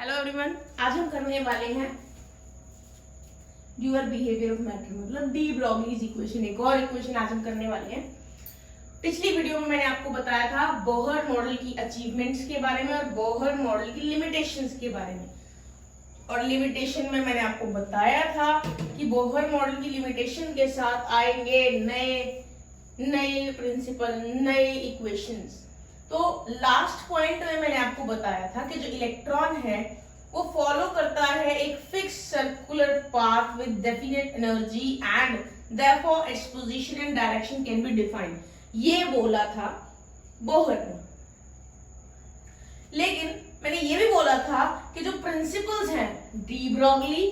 Hello everyone, आज हम करने वाले हैं ड्यूअल बिहेवियर ऑफ मैटर, मतलब डी ब्रोगलीज इक्वेशन। एक और इक्वेशन आज हम करने वाले हैं। पिछली वीडियो में मैंने आपको बताया था बोहर मॉडल की अचीवमेंट्स के बारे में और बोहर मॉडल की लिमिटेशंस के बारे में। और लिमिटेशन में मैंने आपको बताया था कि बोहर मॉडल की लिमिटेशन के साथ आएंगे नए प्रिंसिपल, नए इक्वेशंस। तो लास्ट पॉइंट में मैंने आपको बताया था कि जो इलेक्ट्रॉन है वो फॉलो करता है एक fix circular path with definite energy and therefore its position and direction can be defined, ये बोला था बोहर ने। लेकिन मैंने ये भी बोला था कि जो प्रिंसिपल्स हैं डी ब्रोगली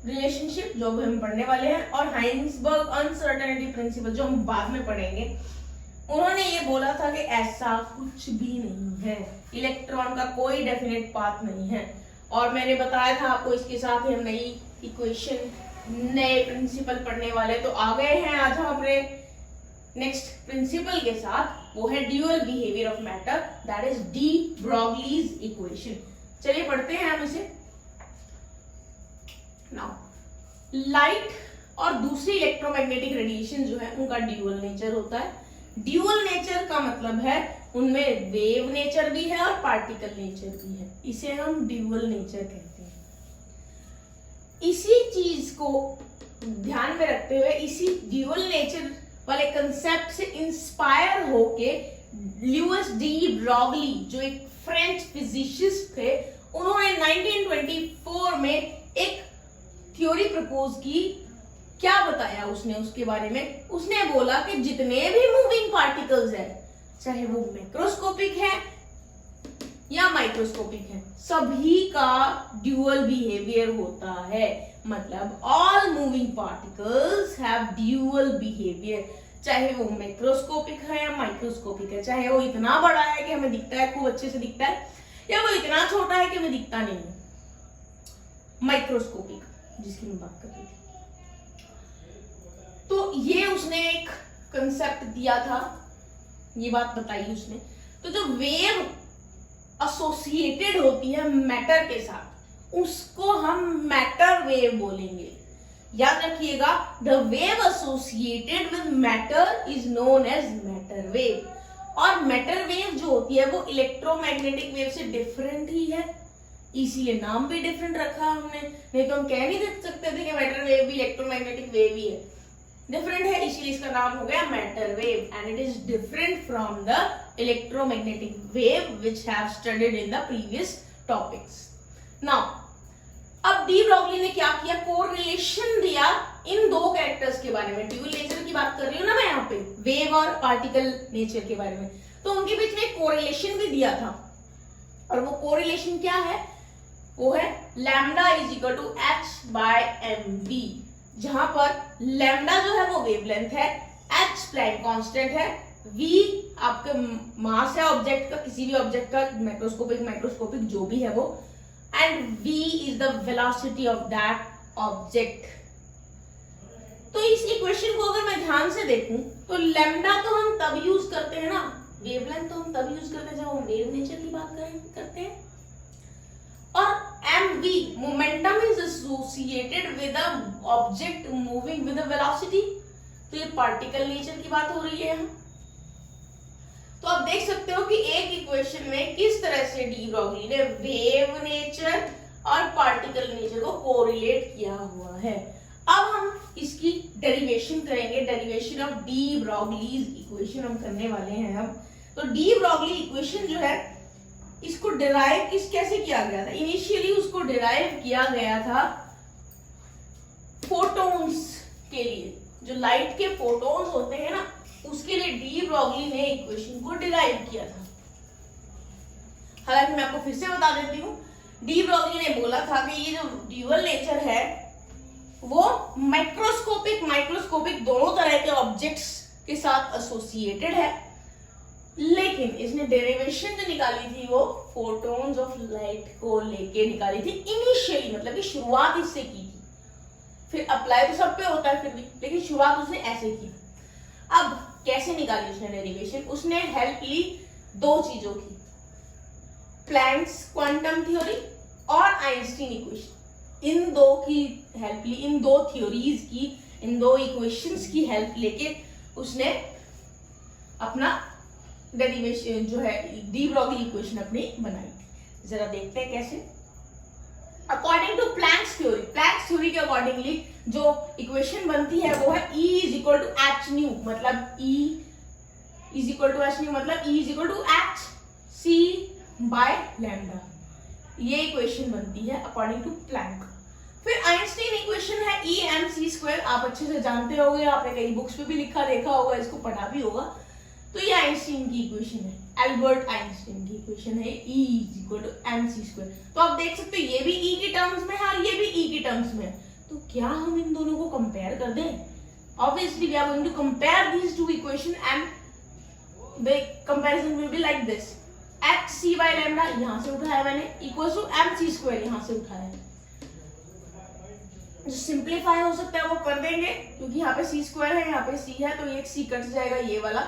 रिलेशनशिप जो हम पढ़ने वाले हैं और हाइंसबर्ग अनसर्टेनिटी प्रिंसिपल जो हम बाद में पढ़ेंगे, उन्होंने ये बोला था कि ऐसा कुछ भी नहीं है, इलेक्ट्रॉन का कोई डेफिनेट पाथ नहीं है। और मैंने बताया था आपको इसके साथ ही हम नई इक्वेशन, नए प्रिंसिपल पढ़ने वाले। तो आ गए हैं आज हम अपने नेक्स्ट प्रिंसिपल के साथ, वो है dual behaviour of matter, that is D Broglie's equation. चलिए पढ़ते हैं हम इसे। नाउ लाइट और दूसरी इलेक्ट्रोमैग्नेटिक रेडिएशन जो है उनका ड्यूअल नेचर होता है। ड्यूअल नेचर का मतलब है उनमें वेव नेचर भी है और पार्टिकल नेचर भी है, इसे हम ड्यूअल नेचर कहते हैं। इसी चीज को ध्यान में रखते हुए, इसी ड्यूअल नेचर वाले कंसेप्ट से इंस्पायर होके ल्यूइस डी ब्रोगली जो एक फ्रेंच फिजिसिस्ट थे, उन्होंने 1924 में एक थ्योरी प्रपोज की। क्या बताया उसने उसके बारे में? उसने बोला कि जितने भी मूविंग पार्टिकल्स हैं, चाहे वो मैक्रोस्कोपिक है या माइक्रोस्कोपिक है, सभी का ड्यूअल बिहेवियर होता है। मतलब all moving particles have dual behaviour, चाहे वो मैक्रोस्कोपिक है या माइक्रोस्कोपिक है, चाहे वो इतना बड़ा है कि हमें दिखता है, खूब अच्छे से दिखता है, या वो इतना छोटा है कि हमें दिखता नहीं है, माइक्रोस्कोपिक जिसकी मैं बात कर रही थी। तो ये उसने एक कंसेप्ट दिया था, ये बात बताई उसने। तो जो वेव एसोसिएटेड होती है मैटर के साथ, उसको हम मैटर वेव बोलेंगे। याद रखिएगा, the wave associated with matter is known as matter wave. और मैटर वेव जो होती है वो इलेक्ट्रोमैग्नेटिक वेव से डिफरेंट ही है, इसीलिए नाम भी डिफरेंट रखा हमने। नहीं तो हम कह नहीं सकते थे कि मैटर वेव भी इलेक्ट्रोमैग्नेटिक वेव ही है, डिफरेंट है, इसलिए इसका नाम हो गया matter wave and it is different from the electromagnetic wave which have studied in the previous topics. Now अब डी ब्रोगली ने क्या किया, कोरिलेशन दिया इन दो कैरेक्टर्स के बारे में। ड्यूअल नेचर की बात कर रही हूं ना मैं यहाँ पे, वेव और पार्टिकल नेचर के बारे में। तो उनके बीच में कोरिलेशन भी दिया था, और वो कोरिलेशन क्या है? वो है lambda is equal to H by M V, जहां पर लैम्डा जो है वो वेवलेंथ है, एच प्लैंक कांस्टेंट है, वी आपके मास है ऑब्जेक्ट का, किसी भी ऑब्जेक्ट का, माइक्रोस्कोपिक जो भी है वो, and V is the velocity of that object. तो इस इक्वेशन को अगर मैं ध्यान से देखूं तो लैम्डा तो हम तब यूज करते हैं ना, वेवलेंथ तो हम तब यूज करते हैं जब हम वेव नेचर की बात करते हैं। और mv momentum is associated with a object moving with a velocity, तो ये पार्टिकल नेचर की बात हो रही है यहाँ। तो आप देख सकते हो कि एक इक्वेशन में किस तरह से डी ब्रोगली ने वेव नेचर और पार्टिकल नेचर को कोरिलेट किया हुआ है। अब हम इसकी डेरिवेशन करेंगे, derivation of D Broglie's equation हम करने वाले हैं अब। तो डी ब्रोगली इक्वेशन जो है, इसको डिराइव कैसे किया गया था? इनिशियली उसको डिराइव किया गया था फोटॉन्स के लिए, जो लाइट के फोटॉन्स होते हैं ना, उसके लिए डी ब्रोगली ने इक्वेशन को डिराइव किया था। हालांकि मैं आपको फिर से बता देती हूँ, डी ब्रोगली ने बोला था कि ये जो ड्यूअल नेचर है वो माइक्रोस्कोपिक दोनों तरह के ऑब्जेक्ट्स के साथ एसोसिएटेड है, लेकिन इसने डेरिवेशन जो निकाली थी वो फोटॉन्स ऑफ लाइट को लेके निकाली थी इनिशियली, मतलब कि शुरुआत इससे की थी। फिर अप्लाई तो सब पे होता है फिर भी, लेकिन शुरुआत उसने ऐसे की। अब कैसे निकाली उसने डेरिवेशन? उसने हेल्प ली दो चीजों की, प्लैंक्स क्वांटम थ्योरी और आइंस्टीन इक्वेशन, इन दो की हेल्प ली, इन दो थ्योरीज की, इन दो इक्वेशंस की हेल्प लेके उसने अपना डेरिवेशन जो है डी ब्रॉगली इक्वेशन अपनी बनाई थी। जरा देखते हैं कैसे। अकॉर्डिंग टू प्लैंक्स थ्योरी के अकॉर्डिंगली जो इक्वेशन बनती है वो है E is equal to H nu, मतलब E is equal to H nu मतलब E is equal to H C by lambda, ये इक्वेशन बनती है अकॉर्डिंग टू प्लैंक। फिर आइंस्टीन इक्वेशन है E mc स्क्वायर, आप अच्छे से जानते होंगे, आपने कई बुक्स पे भी लिखा देखा होगा, इसको पढ़ा भी होगा। तो ये आइंस्टीन की इक्वेशन है, एल्बर्ट आइंस्टीन की इक्वेशन है E is equal to mc square. तो आप देख सकते हो ये भी E की टर्म्स में है और ये भी E की टर्म्स में है, तो क्या हम इन दोनों को कंपेयर कर दें? Obviously we are going to compare these two equation and the comparison will be like this, H C by lambda यहां से उठाया मैंने, इक्वल टू mc स्क्वायर यहां से उठाया। जो सिंप्लीफाई हो सकता है वो कर देंगे, क्योंकि यहाँ पे सी स्क्वायर है, यहाँ पे सी है, तो ये एक सी कट जाएगा ये वाला।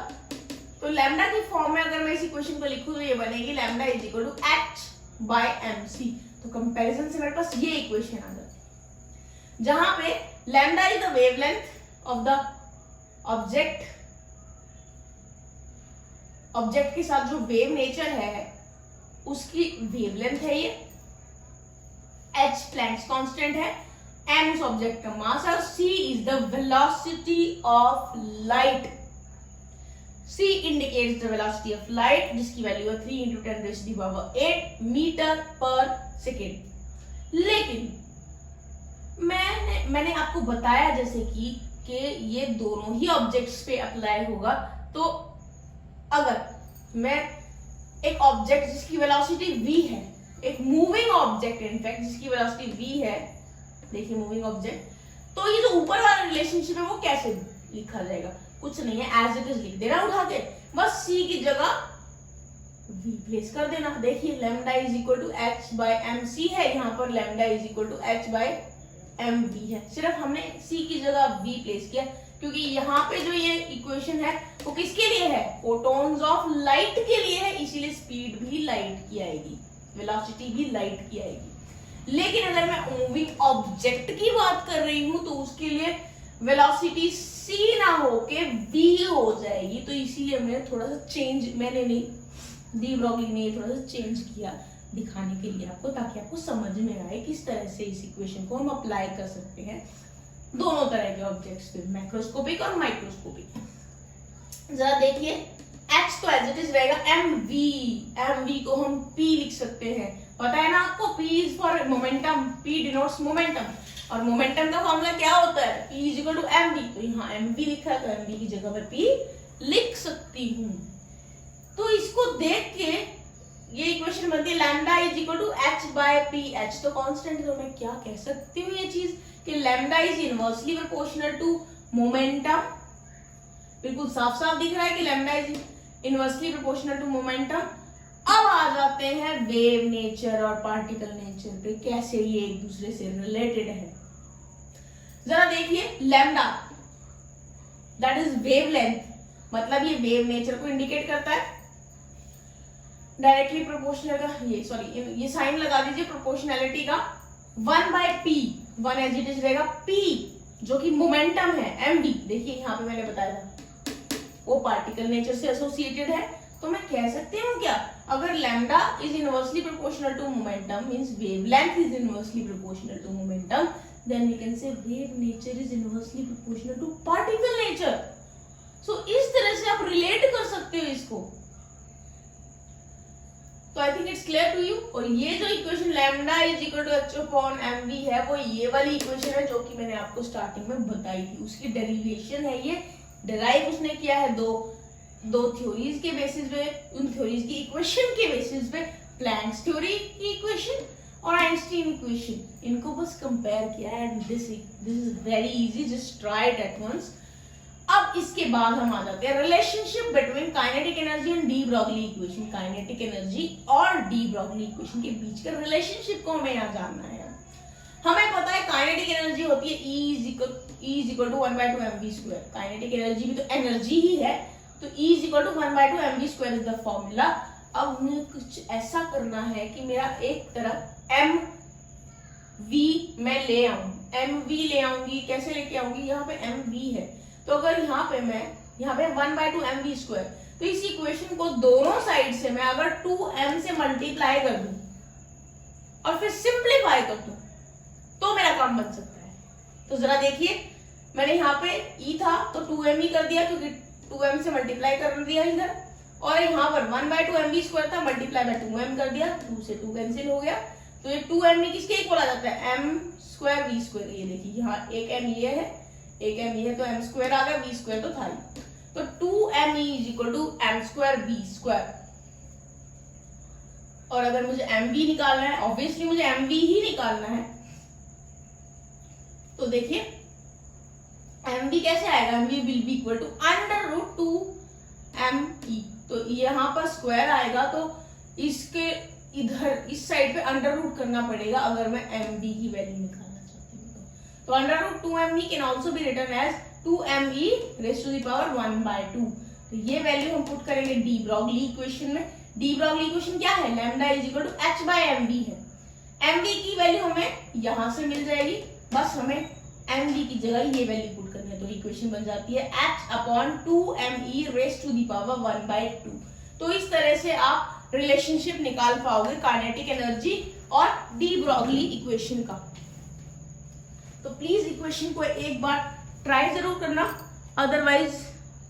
तो लैम्डा की फॉर्म में अगर मैं इस इक्वेशन को लिखूं तो ये बनेगी lambda is equal to H by M C. तो कंपैरिजन से मेरे पास ये इक्वेशन आ जाती है, जहां पे lambda is the wavelength of the object, object के साथ जो वेव नेचर है उसकी वेवलेंथ है ये, एच प्लैंक्स कांस्टेंट है, m उस ऑब्जेक्ट का मास है, c is the velocity of light, c indicates the velocity of light जिसकी वैल्यू है 3 × 10⁸ मीटर पर सेकेंड। लेकिन मैंने आपको बताया जैसे कि ये दोनों ही ऑब्जेक्ट्स पे अप्लाई होगा। तो अगर मैं एक ऑब्जेक्ट जिसकी वेलोसिटी v है, एक मूविंग ऑब्जेक्ट इनफैक्ट जिसकी वेलोसिटी v है, देखिए मूविंग ऑब्जेक्ट, तो ये जो ऊपर वाला रिलेशनशिप है वो कैसे लिखा जाएगा? कुछ नहीं है, एज इट इज लिख देना उठा के, बस c की जगह v प्लेस कर देना। देखिए lambda is equal to h by M C है, यहाँ पर lambda is equal to h by M V है, सिर्फ हमने c की जगह v प्लेस किया, क्योंकि यहाँ पे जो ये इक्वेशन है वो किसके लिए है? फोटॉन्स ऑफ लाइट के लिए है, इसीलिए स्पीड भी लाइट की आएगी, वेलोसिटी भी लाइट की आएगी। लेकिन अगर मैं मूविंग ऑब्जेक्ट की बात कर रही हूं तो उसके लिए वेलोसिटी c ना होके v हो जाएगी, तो इसीलिए मैंने थोड़ा सा चेंज, मैंने नहीं, डी ब्रॉगली ने थोड़ा सा चेंज किया दिखाने के लिए आपको, ताकि आपको समझ में आए किस तरह से इस इक्वेशन को हम अप्लाई कर सकते हैं दोनों तरह के ऑब्जेक्ट्स पे, मैक्रोस्कोपिक और माइक्रोस्कोपिक। जरा देखिए h तो एज इट इज रहेगा mv को हम p लिख सकते हैं, पता है ना आपको, p is for momentum, p denotes momentum, और मोमेंटम का फॉर्मूला क्या होता है? p is equal to mv, तो यहाँ mv लिखा है तो mv की जगह पर p लिख सकती हूँ। तो इसको देख के ये इक्वेशन बनती है lambda is equal to h by p, h तो कांस्टेंट है, तो मैं क्या कह सकती हूँ ये चीज कि lambda is inversely proportional to momentum. बिल्कुल साफ साफ दिख रहा है कि lambda is inversely proportional to momentum. अब आ जाते हैं वेव नेचर और पार्टिकल नेचर पे, कैसे ये एक दूसरे से रिलेटेड है। जरा देखिए लैम्डा दैट इज वेवलेंथ, मतलब ये वेव नेचर को इंडिकेट करता है, डायरेक्टली प्रोपोर्शनल का ये साइन लगा दीजिए प्रोपोर्शनैलिटी का, 1 by p, 1 as it is रहेगा, p जो कि मोमेंटम है mv, देखिए यहाँ पे मैंने बताया था वो पार्टिकल नेचर से एसोसिएटेड है। तो मैं कह सकती हूँ क्या, अगर lambda is inversely proportional to momentum means wavelength is inversely proportional to momentum, then we can say wave nature is inversely proportional to particle nature. So इस तरह से आप रिलेट कर सकते हो इसको। तो I think it's clear to you. और ये जो equation lambda is equal to h upon mv है, वो ये वाली इक्वेशन है जो कि मैंने आपको स्टार्टिंग में बताई थी, उसकी डेरिवेशन है ये, डिराइव उसने किया है दो थ्योरीज के बेसिस पे, उन थ्योरीज की इक्वेशन के बेसिस पे, प्लैंक्स थ्योरी की इक्वेशन और आइंस्टीन इक्वेशन, इनको बस कंपेयर किया है। And this is very easy, just try it at once. अब इसके बाद हम आ जाते हैं relationship between kinetic energy and de Broglie equation. Kinetic energy और डी ब्रॉगली इक्वेशन के बीच का रिलेशनशिप को हमें यहाँ जानना है। हमें पता है काइनेटिक एनर्जी होती है E is equal to 1/2 mv square. Kinetic energy भी तो एनर्जी ही है, तो E is equal to 1/2 mv square is the formula. अब मुझे कुछ ऐसा करना है कि मेरा एक तरफ एम वी मैं ले आऊं, एम वी ले आऊंगी। कैसे लेके आऊंगी, यहाँ पे एम वी है, तो अगर यहाँ पे मैं यहाँ पे 1/2 एम वी स्क्वायर, तो इस इक्वेशन को दोनों साइड से मैं अगर 2m से मल्टीप्लाई कर दूं और फिर सिंप्लीफाई कर दूं तो मेरा काम बन सकता है। तो जरा देखिए, मैंने यहाँ पे e था तो 2m ही कर दिया क्योंकि 2m से मल्टीप्लाई कर दिया इधर, और यहाँ पर 1/2 एम वी स्क्वायर था, मल्टीप्लाई में 2m कर दिया, 2 से 2 कैंसिल हो गया, तो ये 2m में किसके इक्वल आ जाता है, m स्क्वायर वी स्क्वायर। ये देखिए यहाँ एक m ये है, एक m ये है, तो m स्क्वायर आ गया, v स्क्वायर तो था ही, तो 2m is equal to m square v square. और अगर मुझे mv निकालना है, ऑब्वियसली मुझे mv ही निकालना है, तो देखिए mv कैसे आएगा, mv will be equal to under root 2me, तो यहाँ पर स्क्वायर आएगा तो इसके इधर इस साइड पे अंडर रूट करना पड़ेगा अगर मैं mv की वैल्यू निकालना चाहती हूँ। तो under root 2me can also be written as 2me raise to the power 1/2। तो ये वैल्यू हम पुट करेंगे डी ब्रॉगली इक्वेशन में। डी ब्रॉगली इक्वेशन क्या है, lambda is equal to h/mv है। mv की वैल्यू हमें यहां से मिल जाएगी, बस हमें mv की जगह ये वैल्यू पुट करनी है, तो इक्वेशन बन जाती है h/2me rays to the power 1/2। तो इस तरह से आप रिलेशनशिप निकाल पाओगे काइनेटिक एनर्जी और डी ब्रॉगली इक्वेशन का। तो प्लीज इक्वेशन को एक बार ट्राई जरूर करना, अदरवाइज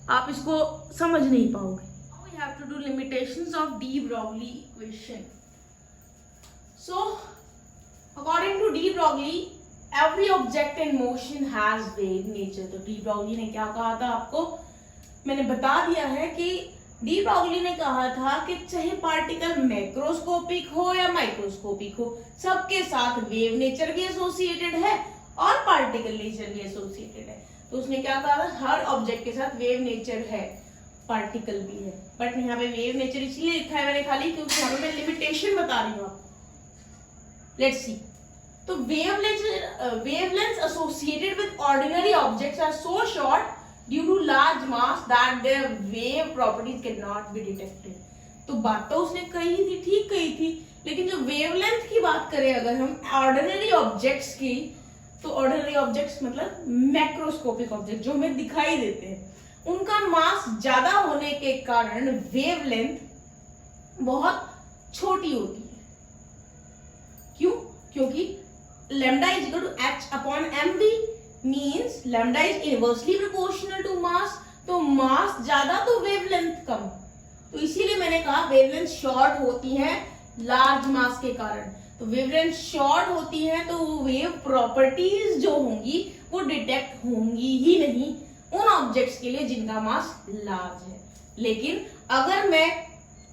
आप इसको समझ नहीं पाओगे। Now we have to do limitations of de Broglie equation. So, according to de Broglie, every object in motion has wave nature. तो de Broglie ने क्या कहा था आपको, मैंने बता दिया है कि डी ब्रॉगली ने कहा था कि चाहे पार्टिकल मैक्रोस्कोपिक हो या माइक्रोस्कोपिक हो, सबके साथ वेव नेचर भी एसोसिएटेड है और पार्टिकल नेचर भी एसोसिएटेड है। तो उसने क्या कहा था, हर ऑब्जेक्ट के साथ वेव नेचर है, पार्टिकल भी है, बट यहाँ पे वेव नेचर इसलिए लिखा है मैंने खाली क्योंकि यहाँ पे मैं लिमिटेशन बता रही हूँ आपको। लेट्स सी, तो wavelengths associated with ordinary objects are so short due to large mass that their wave properties cannot be detected। तो बात तो उसने कही थी, ठीक कही थी, लेकिन जो वेवलेंथ की बात करें अगर हम ऑर्डिनरी ऑब्जेक्ट्स की, तो ऑर्डिनरी ऑब्जेक्ट्स मतलब मैक्रोस्कोपिक ऑब्जेक्ट जो हमें दिखाई देते हैं, उनका मास ज्यादा होने के कारण वेवलेंथ बहुत छोटी होती है। क्यों, क्योंकि lambda is equal to h/mv means lambda is inversely proportional to mass, तो मास ज्यादा तो वेवलेंथ कम, तो इसीलिए मैंने कहा वेवलेंथ शॉर्ट होती है लार्ज मास के कारण। तो वेवलेंथ शॉर्ट होती है तो वेव प्रॉपर्टीज जो होंगी वो डिटेक्ट होंगी ही नहीं उन ऑब्जेक्ट्स के लिए जिनका मास लार्ज है। लेकिन अगर मैं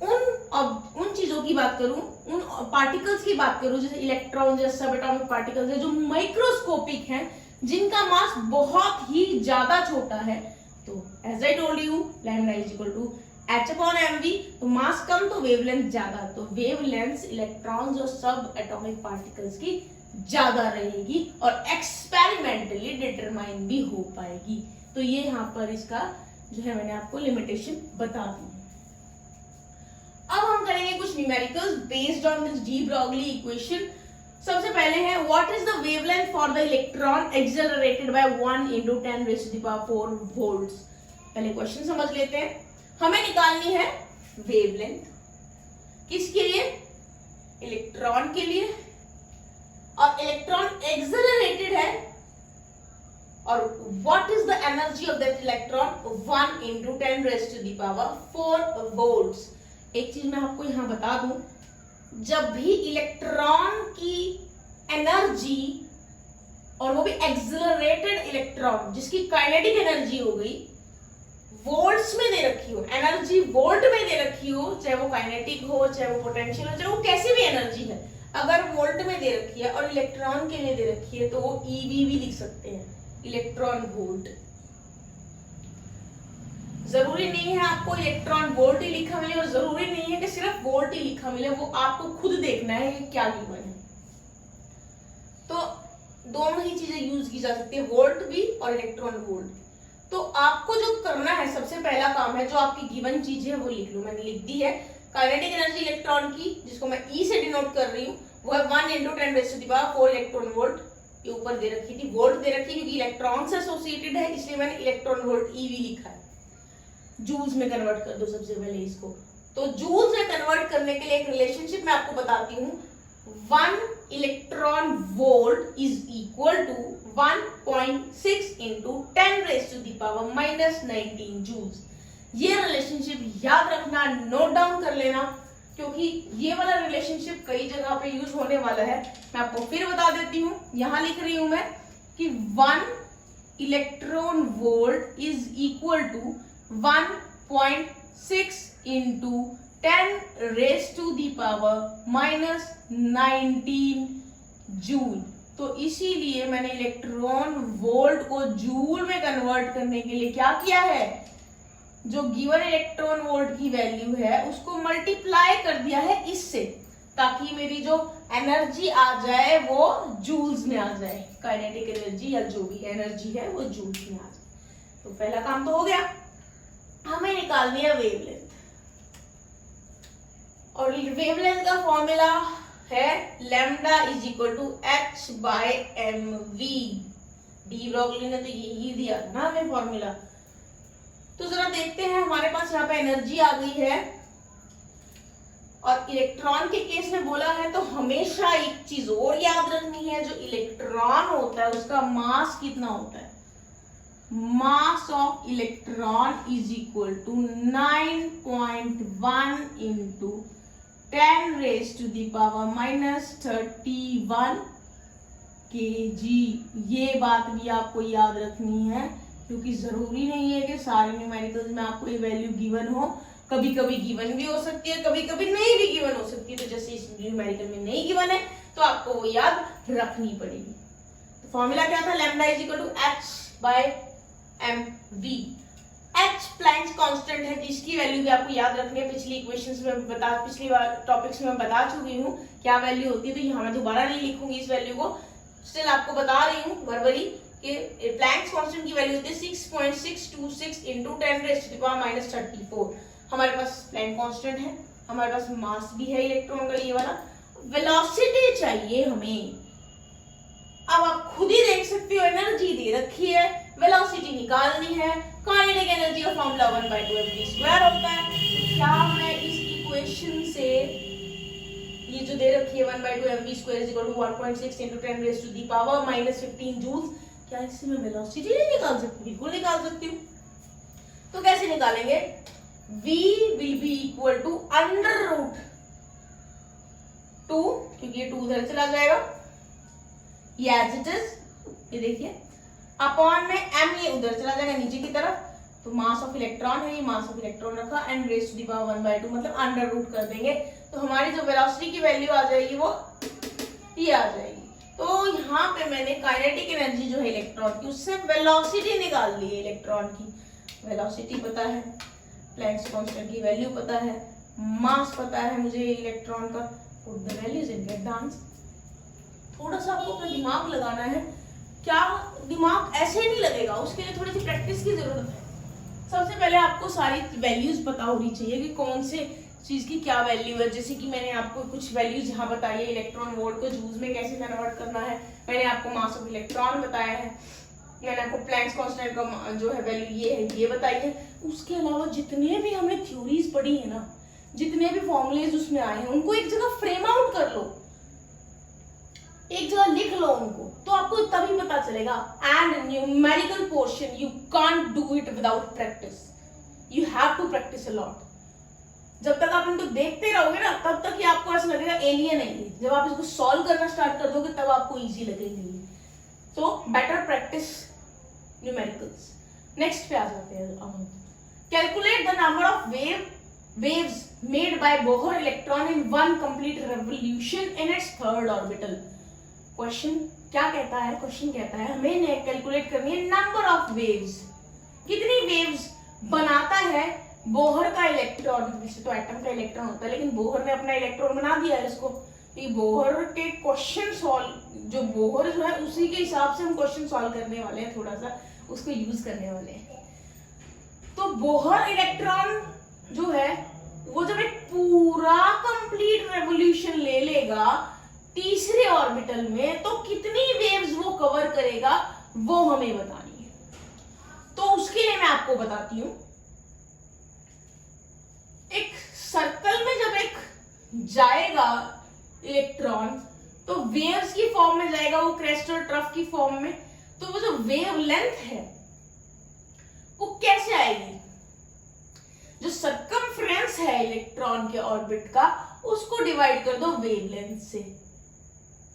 उन चीजों की बात करूं, उन पार्टिकल्स की बात करूं जैसे इलेक्ट्रॉन या सब एटॉमिक पार्टिकल्स है जो माइक्रोस्कोपिक हैं, जिनका मास बहुत ही ज्यादा छोटा है, तो as I told you lambda is equal to h/mv, तो मास कम तो वेवलेंथ ज्यादा, तो वेवलेंथ इलेक्ट्रॉन्स और सब एटॉमिक पार्टिकल्स की ज्यादा रहेगी और एक्सपेरिमेंटली डिटरमाइन भी हो पाएगी। तो ये यहाँ पर इसका जो है मैंने आपको लिमिटेशन बता दी। अब हम करेंगे कुछ numericals based on this de Broglie equation. सबसे पहले है what is the wavelength for the electron accelerated by 1 × 10⁻⁴ volts. पहले क्वेश्चन समझ लेते हैं। हमें निकालनी है वेवलेंथ, किसके लिए, इलेक्ट्रॉन के लिए, और इलेक्ट्रॉन एक्सेलरेटेड है, और what is the energy of that electron 1 × 10⁻⁴ volts. एक चीज मैं आपको यहां बता दूं, जब भी इलेक्ट्रॉन की एनर्जी, और वो भी एक्सेलरेटेड इलेक्ट्रॉन जिसकी काइनेटिक एनर्जी हो गई, वोल्ट्स में दे रखी हो, एनर्जी वोल्ट में दे रखी हो, चाहे वो काइनेटिक हो, चाहे वो पोटेंशियल हो, चाहे वो कैसी भी एनर्जी है, अगर वोल्ट में दे रखी है और इलेक्ट्रॉन के लिए दे रखी है तो वो ईवी भी लिख सकते हैं, इलेक्ट्रॉन वोल्ट। जरूरी नहीं है आपको इलेक्ट्रॉन वोल्ट ही लिखा मिले और जरूरी नहीं है कि सिर्फ वोल्ट ही लिखा मिले, वो आपको खुद देखना है कि क्या गिवन है। तो दोनों ही चीजें यूज की जा सकती है, वोल्ट भी और इलेक्ट्रॉन वोल्ट। तो आपको जो करना है, सबसे पहला काम है जो आपकी गिवन चीज है वो लिख लो, मैंने लिख दी है। काइनेटिक एनर्जी इलेक्ट्रॉन की, जिसको मैं ई से डिनोट कर रही हूँ, वो है 1 × 10⁻⁴ इलेक्ट्रॉन वोल्ट। ये ऊपर दे रखी थी, वोल्ट दे रखी क्योंकि इलेक्ट्रॉन से एसोसिएटेड है, इसलिए मैंने इलेक्ट्रॉन वोल्ट ईवी लिखा है। जूल्स में कन्वर्ट कर दो सबसे पहले इसको। तो जूल्स में कन्वर्ट करने के लिए एक रिलेशनशिप मैं आपको बताती हूँ। 1 electron volt is equal to 1.6 × 10⁻⁻19 joules. ये रिलेशनशिप याद रखना, नोट डाउन कर लेना, क्योंकि ये वाला रिलेशनशिप कई जगह पे यूज होने वाला है। मैं आपको फिर बता देती हूँ, यहां लिख रही हूं मैं कि 1 electron volt is equal to 1.6 × 10⁻⁻19 joule. तो इसीलिए मैंने इलेक्ट्रॉन वोल्ट को जूल में कन्वर्ट करने के लिए क्या किया है, जो गिवन इलेक्ट्रॉन वोल्ट की वैल्यू है उसको मल्टीप्लाई कर दिया है इससे, ताकि मेरी जो एनर्जी आ जाए वो जूल्स में आ जाए। काइनेटिक एनर्जी या जो भी एनर्जी है वो जूल्स में आ जाए। तो पहला काम तो हो गया, हमें निकालनी है वेवलेंथ। और वेवलेंथ का फॉर्मूला है lambda is equal to h/mv। De Broglie ने तो यही दिया ना हमें फॉर्मूला। तो जरा देखते हैं, हमारे पास यहाँ पे एनर्जी आ गई है, और इलेक्ट्रॉन के केस में बोला है तो हमेशा एक चीज और याद रखनी है, जो इलेक्ट्रॉन होता है उसका मास कितना होता है। Mass of electron is equal to 9.1 × 10⁻⁻31 kg। ये बात भी आपको याद रखनी है, क्योंकि जरूरी नहीं है कि सारे न्यूमेरिकल्स में आपको ये वैल्यू गिवन हो। कभी कभी गिवन भी हो सकती है, कभी कभी नहीं भी गिवन हो सकती है। तो जैसे इस न्यूमेरिकल में नहीं गिवन है तो आपको वो याद रखनी पड़ेगी। तो फॉर्मूला क्या था, lambda is equal to h/mv। h Planck's constant है, जिसकी वैल्यू भी आपको याद रखनी है। पिछली इक्वेशंस में पिछली टॉपिक्स में बता चुकी हूँ क्या वैल्यू होती है, तो यहाँ मैं दोबारा नहीं लिखूंगी इस वैल्यू को। स्टिल आपको बता रही हूँ वर्बली कि प्लैंक्स कांस्टेंट की वैल्यू होती है 6.626 × 10⁻⁻34। हमारे पास प्लैंक कांस्टेंट है, हमारे पास मास भी है इलेक्ट्रॉन का ये वाला। वेलोसिटी चाहिए हमें। अब आप खुद ही देख सकते हो, एनर्जी दे रखी है, वेलोसिटी निकालनी है। काइनेटिक एनर्जी का फॉर्मूला 1/2mv² होता है। क्या मैं इस इक्वेशन से ये जो दे रखी है 1/2mv² = 1.6 × 10⁻⁻15 जूल्स, क्या इससे मैं वेलोसिटी नहीं निकाल सकती? बिल्कुल निकाल सकती हूँ। तो कैसे निकालेंगे? v will be equal to √2, क्योंकि ये 2 उधर चला जाएगा, ये एज इट इज, ये देखिए, अपॉन में m ये उधर चला जाएगा नीचे की तरफ। तो मास ऑफ इलेक्ट्रॉन है, ये मास ऑफ इलेक्ट्रॉन रखा, and raise to the power 1/2 मतलब √2 कर देंगे। तो हमारी जो वेलोसिटी की वैल्यू आ जाएगी वो ये आ जाएगी। तो यहाँ पे मैंने काइनेटिक एनर्जी जो है इलेक्ट्रॉन की, उससे वेलोसिटी निकाल ली है। इलेक्ट्रॉन की वेलोसिटी पता है, प्लैंक्स कांस्टेंट की वैल्यू पता है, मास पता है मुझे इलेक्ट्रॉन का। Put the values in get the answer. थोड़ा सा आपको अपना दिमाग लगाना है। क्या दिमाग ऐसे नहीं लगेगा, उसके लिए थोड़ी सी प्रैक्टिस की जरूरत है। सबसे पहले आपको सारी वैल्यूज पता होनी चाहिए कि कौन से चीज की क्या वैल्यू है। जैसे कि मैंने आपको कुछ वैल्यूज यहाँ बताई है, इलेक्ट्रॉन वोल्ट को जूल्स में कैसे कन्वर्ट करना है, मैंने आपको मास ऑफ इलेक्ट्रॉन बताया है, मैंने आपको प्लैंक्स कांस्टेंट का जो है वैल्यू ये है ये बताई है। उसके अलावा जितने भी हमने थ्योरीज पढ़ी है ना, जितने भी फॉर्मुलेज उसमें आए हैं, उनको एक जगह फ्रेम आउट कर लो, एक जगह लिख लो उनको, तो आपको तभी पता चलेगा। And numerical portion you can't do it without practice, you have to practice a lot. जब तक आप इनको देखते रहोगे ना, तब तक ही आपको ऐसा लगेगा एलियन है ये। जब आप इसको सॉल्व करना स्टार्ट कर दोगे तब आपको इजी लगेगा। तो बेटर प्रैक्टिस न्यूमेरिकल्स। नेक्स्ट पे आ जाते हैं हम। Calculate the number of waves made by Bohr electron in one complete revolution in its third orbital। Question क्या कहता है? क्वेश्चन कहता है हमें कैलकुलेट करनी है नंबर ऑफ वेव्स, कितनी वेव्स बनाता है बोहर का इलेक्ट्रॉन। वैसे तो एटम का इलेक्ट्रॉन होता है, लेकिन बोहर ने अपना इलेक्ट्रॉन बना दिया है इसको। ये बोहर के क्वेश्चन सॉल्व, जो बोहर जो है उसी के हिसाब से हम क्वेश्चन सॉल्व करने वाले हैं, थोड़ा सा उसको यूज करने वाले हैं। तो बोहर इलेक्ट्रॉन जो है वो जब एक पूरा कंप्लीट रेवोल्यूशन ले लेगा तीसरे ऑर्बिटल में, तो कितनी वेव्स वो कवर करेगा वो हमें बतानी है। तो उसके लिए मैं आपको बताती हूं, एक सर्कल में जब एक जाएगा इलेक्ट्रॉन तो वेव्स की फॉर्म में जाएगा, वो क्रेस्ट और ट्रफ की फॉर्म में। तो वो जो वेव लेंथ है वो कैसे आएगी? जो सर्कमफ्रेंस है इलेक्ट्रॉन के ऑर्बिट का, उसको डिवाइड कर दो वेव लेंथ से,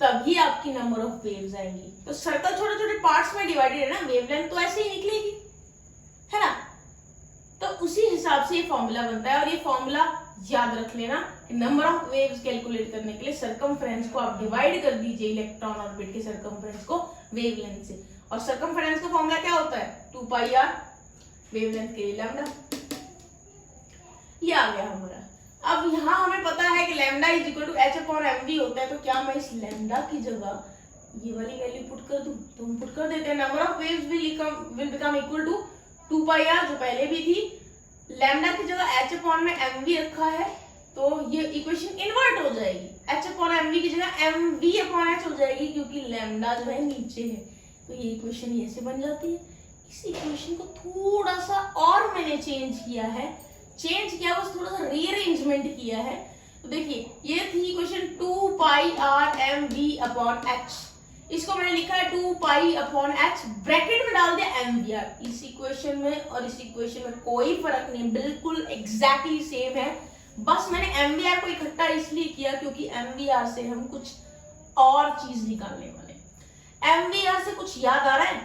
तभी आपकी नंबर ऑफ वेव्स आएंगी। तो सर्कल छोटे छोटे पार्ट्स में डिवाइडेड है ना, वेवलेंथ तो ऐसे ही निकलेगी, है ना। तो उसी हिसाब से ये फॉर्मूला बनता है, और ये फॉर्मूला याद रख लेना। नंबर ऑफ वेव्स कैलकुलेट करने के लिए सर्कमफ्रेंस को आप डिवाइड कर दीजिए इलेक्ट्रॉन ऑर्बिट के सर्कमफ्रेंस को वेवलेंथ से, और सर्कमफ्रेंस का फॉर्मूला क्या होता है? 2πr, वेवलेंथ के लिए लैम्डा। ये आ गया हमारा। अब यहाँ हमें पता है कि lambda is equal to h/mv होता है, तो क्या मैं इस लैम्डा की जगह ये वाली वैल्यू पुट कर दूं? तो हम पुट कर देते हैं। Number of waves will become equal to 2πr, जो पहले भी थी। लैम्डा की जगह h/mv रखा है, तो ये इक्वेशन इन्वर्ट हो जाएगी, h/mv की जगह mv/h हो जाएगी, क्योंकि लैम्डा जो है नीचे है। तो ये इक्वेशन ऐसे बन जाती है। इस इक्वेशन को थोड़ा सा और मैंने चेंज किया है, बस थोड़ा सा रीअरेंजमेंट किया है। तो देखिए, ये थी इक्वेशन 2πr/mv/h, इसको मैंने लिखा है 2π/h, ब्रैकेट में डाल दिया mvr। इस इक्वेशन में और इस इक्वेशन में कोई फर्क नहीं, बिल्कुल एग्जैक्टली सेम है। बस मैंने mvr को इकट्ठा इसलिए किया क्योंकि mvr से हम कुछ और चीज निकालने वाले। mvr से कुछ याद आ रहा है?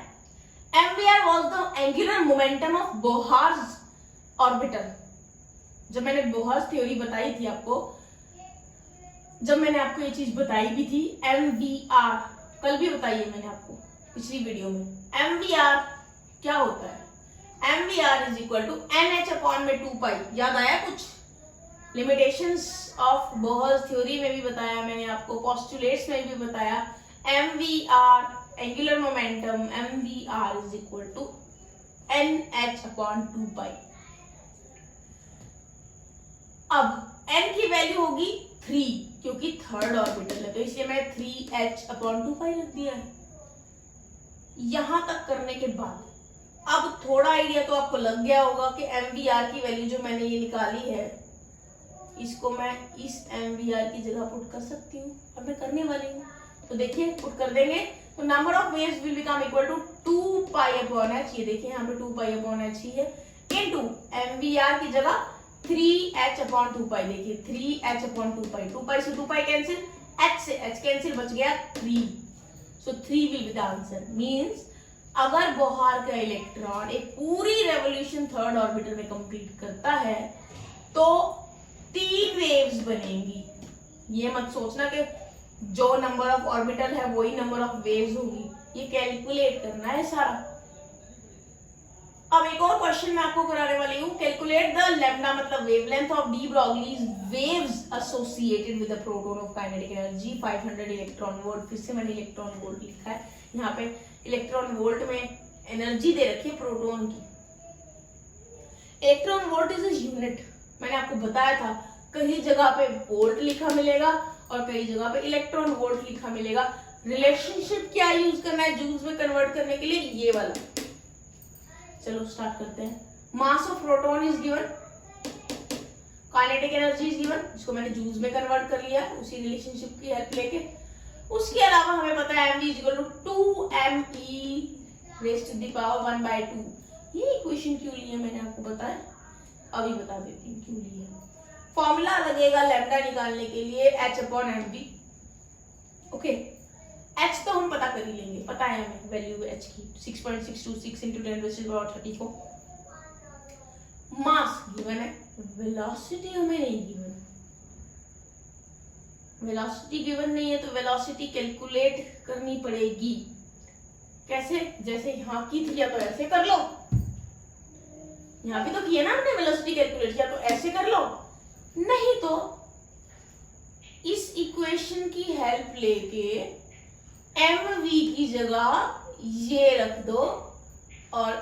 mvr was the angular momentum of Bohr's orbital। जब मैंने बोहर्स थ्योरी बताई थी आपको, जब मैंने आपको ये चीज बताई भी थी, mvr कल भी बताई है मैंने आपको पिछली वीडियो में। mvr क्या होता है? mvr is equal to nh/2π। याद आया कुछ? लिमिटेशंस ऑफ बोहर्स थ्योरी में भी बताया मैंने आपको, पोस्टुलेट्स में भी बताया। mvr angular momentum, mvr is equal to nh/2π। अब n की वैल्यू होगी 3, क्योंकि थर्ड ऑर्बिटल है, तो इसलिए मैं 3h/2π रख दिया है। यहां तक करने के बाद अब थोड़ा आइडिया तो आपको लग गया होगा कि mvr की वैल्यू जो मैंने ये निकाली है, इसको मैं इस mvr की जगह पुट कर सकती हूँ, और मैं करने वाली हूँ। तो देखिए, पुट कर देंगे तो number of waves will become equal to 2π/h। ये देखिए यहाँ पे 2π/h ही है, इनटू mvr की जगह 3h/2π। देखिए 3h/2π, 2π से 2π कैंसिल, h से h कैंसिल, बच गया 3। सो 3 will be the answer. Means अगर बोहार का इलेक्ट्रॉन एक पूरी रेवोल्यूशन थर्ड ऑर्बिटल में कंप्लीट करता है तो 3 वेव्स बनेंगी। ये मत सोचना कि जो नंबर ऑफ ऑर्बिटल है वही नंबर ऑफ वेव्स होगी, ये कैलकुलेट करना है सारा। अब एक और क्वेश्चन मैं आपको कराने वाली हूँ। कैलकुलेट द लैम्डा, मतलब wavelength of de Broglie's waves associated with the proton of kinetic energy 500 electron volt. फिर से मैंने इलेक्ट्रॉन वोल्ट लिखा है, यहाँ पे इलेक्ट्रॉन वोल्ट में एनर्जी दे रखी है प्रोटॉन की। Electron volt is a unit. मैंने आपको बताया था, कई जगह पे वोल्ट लिखा मिलेगा और कई जगह पे इलेक्ट्रॉन वोल्ट लिखा मिलेगा। रिलेशनशिप क्या यूज करना है जूल्स में कन्वर्ट करने के लिए? ये वाला। चलो स्टार्ट करते हैं। मास of proton is given, kinetic energy is given, इसको मैंने जूल्स में कन्वर्ट कर लिया उसी रिलेशनशिप की हेल्प लेके। उसके अलावा हमें पता है mv is equal to 2me raise to the power 1/2। ये इक्वेशन क्यों ली है मैंने आपको बताया, अभी बता देती हूँ क्यों ली है। फॉर्मूला लगेगा लैम्डा निकालने के लिए h/mv। ओके, h तो हम पता कर ही लेंगे, पता है हमें वैल्यू h की 6.626 × 10⁻34। मास गिवन है, वेलोसिटी हमें नहीं गिवन। वेलोसिटी गिवन नहीं है तो वेलोसिटी कैलकुलेट करनी पड़ेगी। कैसे? जैसे यहाँ की थी, या तो ऐसे कर लो, यहाँ भी तो किया ना हमने वेलोसिटी कैलकुलेट, या तो ऐसे कर लो, नहीं तो इस इक्वेशन की हेल्प लेके mv की जगह ये रख दो और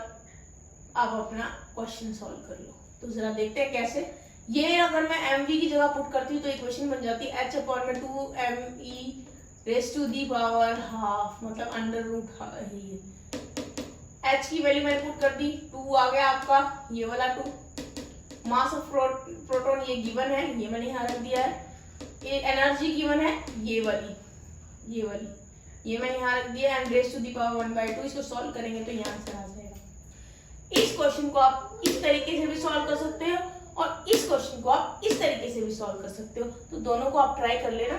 अब अपना क्वेश्चन सॉल्व कर लो। तो जरा देखते हैं कैसे। ये अगर मैं mv की जगह पुट करती हूँ तो इक्वेशन बन जाती है h अपॉन में 2me raise to the power half, मतलब अंडर रूट ही। h की वैल्यू मैंने पुट कर दी, 2 आ गया आपका ये वाला 2। मास ऑफ प्रोटॉन ये गिवन है, ये मैंने यहाँ रख दिया है। ये एनर्जी गिवन है ये वाली, ये मैंने यहाँ रख दिया। And raise to the power 1/2। इसको सॉल्व करेंगे तो यहाँ से आ जाएगा। इस क्वेश्चन को आप इस तरीके से भी सॉल्व कर सकते हो और इस क्वेश्चन को आप इस तरीके से भी सॉल्व कर सकते हो। तो दोनों को आप ट्राई कर लेना,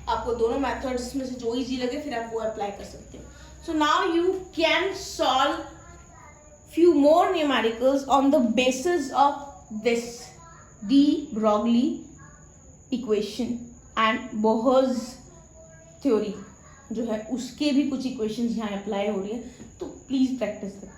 आपको दोनों मेथड्स में से जो इजी लगे फिर आप वो अप्लाई कर सकते हो। So now you can solve few more numericals on the basis of this de Broglie equation and Bohr's theory जो है उसके भी कुछ इक्वेशंस यहाँ अप्लाई हो रही है, तो प्लीज प्रैक्टिस करें।